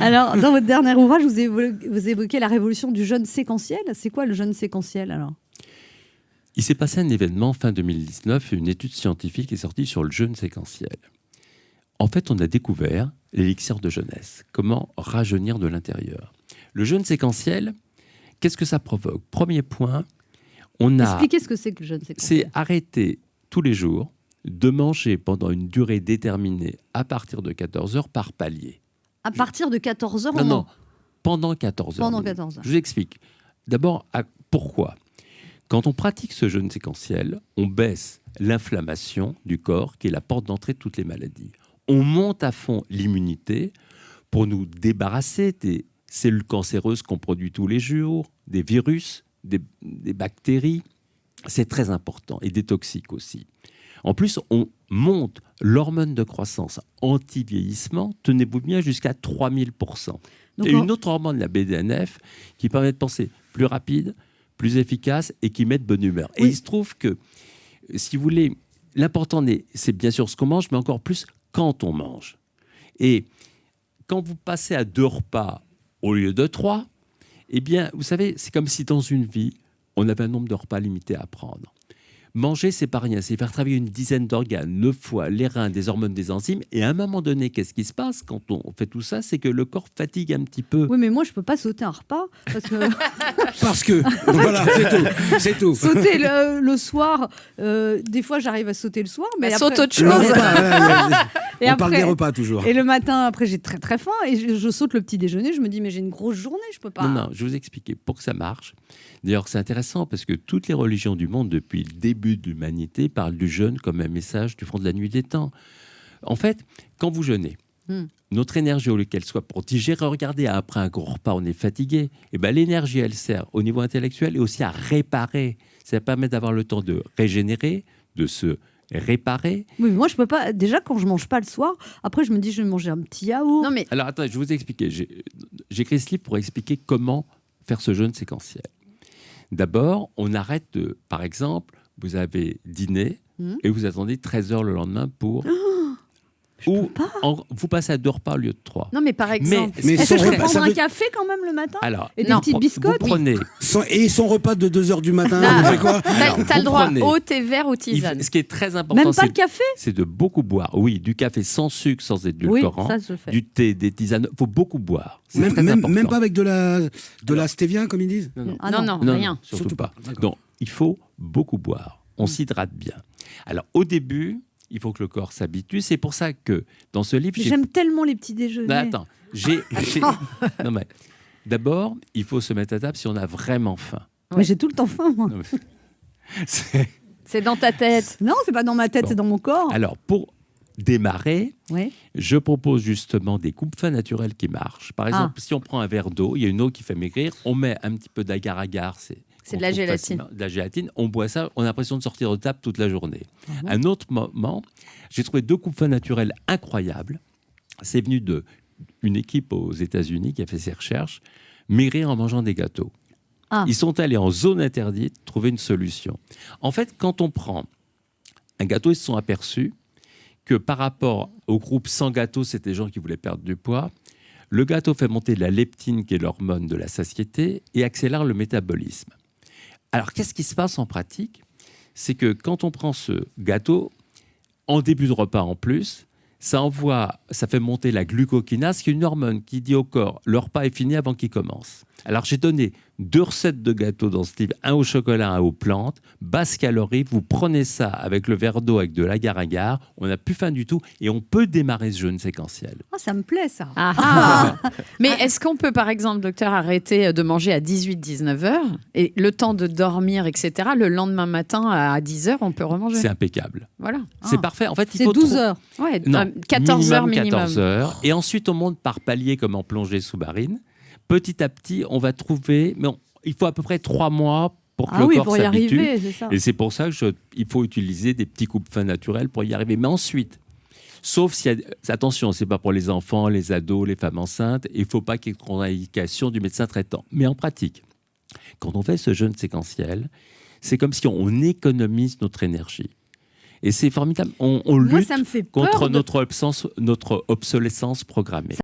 Alors, dans votre dernier ouvrage, vous évoquez la révolution du jeûne séquentiel. C'est quoi le jeûne séquentiel alors ? Il s'est passé un événement fin 2019, une étude scientifique est sortie sur le jeûne séquentiel. En fait, on a découvert l'élixir de jeunesse. Comment rajeunir de l'intérieur. Le jeûne séquentiel, qu'est-ce que ça provoque ? Premier point, Expliquez ce que c'est que le jeûne séquentiel. C'est arrêter tous les jours de manger pendant une durée déterminée à partir de 14 heures par palier. À partir de 14 heures Non, pendant 14 heures. Pendant 14 heures. Je vous explique. D'abord, pourquoi ? Quand on pratique ce jeûne séquentiel, on baisse l'inflammation du corps, qui est la porte d'entrée de toutes les maladies. On monte à fond l'immunité pour nous débarrasser des cellules cancéreuses qu'on produit tous les jours, des virus, des bactéries. C'est très important, et des toxiques aussi. En plus, on monte l'hormone de croissance anti-vieillissement, tenez-vous bien, jusqu'à 3000%. Et une autre hormone, la BDNF, qui permet de penser plus rapide, plus efficace et qui met de bonne humeur. Oui. Et il se trouve que, si vous voulez, l'important, c'est bien sûr ce qu'on mange, mais encore plus quand on mange. Et quand vous passez à 2 repas au lieu de 3, eh bien, vous savez, c'est comme si dans une vie, on avait un nombre de repas limité à prendre. Manger, c'est pas rien, c'est faire travailler une dizaine d'organes, le foie, les reins, des hormones, des enzymes. Et à un moment donné, qu'est-ce qui se passe quand on fait tout ça ? C'est que le corps fatigue un petit peu. Oui, mais moi, je peux pas sauter un repas. Parce que... Donc voilà, c'est tout. Sauter le soir, des fois, j'arrive à sauter le soir, mais après... saute autre chose. Et on parle des repas, toujours. Et le matin, après, j'ai très, très faim et je saute le petit déjeuner. Je me dis, mais j'ai une grosse journée, je peux pas... Non, je vais vous expliquer. Pour que ça marche, d'ailleurs, c'est intéressant parce que toutes les religions du monde, depuis le début de l'humanité, parlent du jeûne comme un message du fond de la nuit des temps. En fait, quand vous jeûnez, notre énergie, au lieu qu'elle soit pour digérer, regardez, après un gros repas, on est fatigué, et ben, l'énergie, elle sert au niveau intellectuel et aussi à réparer. Ça permet d'avoir le temps de régénérer, de se réparer. Oui, mais moi, je peux pas... Déjà, quand je mange pas le soir, après, je me dis, je vais manger un petit yaourt. Non, mais... Alors, attendez, je vais vous expliquer. J'ai écrit ce livre pour expliquer comment faire ce jeûne séquentiel. D'abord, on arrête de... Par exemple, vous avez dîné et vous attendez 13 heures le lendemain pour... Ou vous passez à 2 repas au lieu de 3. Non, mais par exemple, est-ce que je peux prendre un café quand même le matin ? Alors, et des petites biscottes. Vous prenez... Et son repas de 2 heures du matin, vous faites quoi ? T'as le droit au thé vert ou tisane. Ce qui est très important, même pas le café ? C'est de beaucoup boire. Oui, du café sans sucre, sans édulcorant, du thé, des tisanes. Il faut beaucoup boire. Même pas avec de la stevia, comme ils disent ? Non, rien. Surtout pas. Donc, il faut beaucoup boire. On s'hydrate bien. Alors, au début... Il faut que le corps s'habitue. C'est pour ça que dans ce livre... J'aime tellement les petits déjeuners. Non, attends. Non, mais d'abord, il faut se mettre à table si on a vraiment faim. Mais j'ai tout le temps faim, moi. C'est dans ta tête. Non, c'est pas dans ma tête, c'est dans mon corps. Alors, pour démarrer, je propose justement des coupes-fins naturelles qui marchent. Par exemple, si on prend un verre d'eau, il y a une eau qui fait maigrir, on met un petit peu d'agar-agar, c'est de la gélatine. De la gélatine, on boit ça, on a l'impression de sortir de table toute la journée. Un autre moment, j'ai trouvé 2 coupes-fins naturelles incroyables. C'est venu d'une équipe aux États-Unis qui a fait ses recherches, maigrir en mangeant des gâteaux. Ils sont allés en zone interdite trouver une solution. En fait, quand on prend un gâteau, ils se sont aperçus que par rapport au groupe sans gâteau, c'était des gens qui voulaient perdre du poids. Le gâteau fait monter la leptine, qui est l'hormone de la satiété, et accélère le métabolisme. Alors, qu'est-ce qui se passe en pratique ? C'est que quand on prend ce gâteau, en début de repas en plus, ça fait monter la glucokinase, qui est une hormone qui dit au corps, le repas est fini avant qu'il commence. Alors, j'ai donné 2 recettes de gâteaux dans ce livre, un au chocolat, un aux plantes, basse calorie. Vous prenez ça avec le verre d'eau, avec de l'agar-agar, on n'a plus faim du tout et on peut démarrer ce jeûne séquentiel. Ça me plaît, ça. Mais est-ce qu'on peut, par exemple, docteur, arrêter de manger à 18-19 heures et le temps de dormir, etc., le lendemain matin à 10 heures, on peut remanger ? C'est impeccable. Voilà. C'est parfait. En fait, il faut 12 heures. Ouais, non, 14 heures minimum. 14 heures. Et ensuite, on monte par palier comme en plongée sous-marine. Petit à petit, on va trouver... Mais il faut à peu près 3 mois pour que le corps s'habitue. Arriver, c'est ça. Et c'est pour ça qu'il faut utiliser des petits coupes-fins naturels pour y arriver. Mais ensuite, sauf si... Attention, ce n'est pas pour les enfants, les ados, les femmes enceintes. Il ne faut pas qu'il y ait de contre-indication du médecin traitant. Mais en pratique, quand on fait ce jeûne séquentiel, c'est comme si on économise notre énergie. Et c'est formidable. On lutte contre notre obsolescence programmée.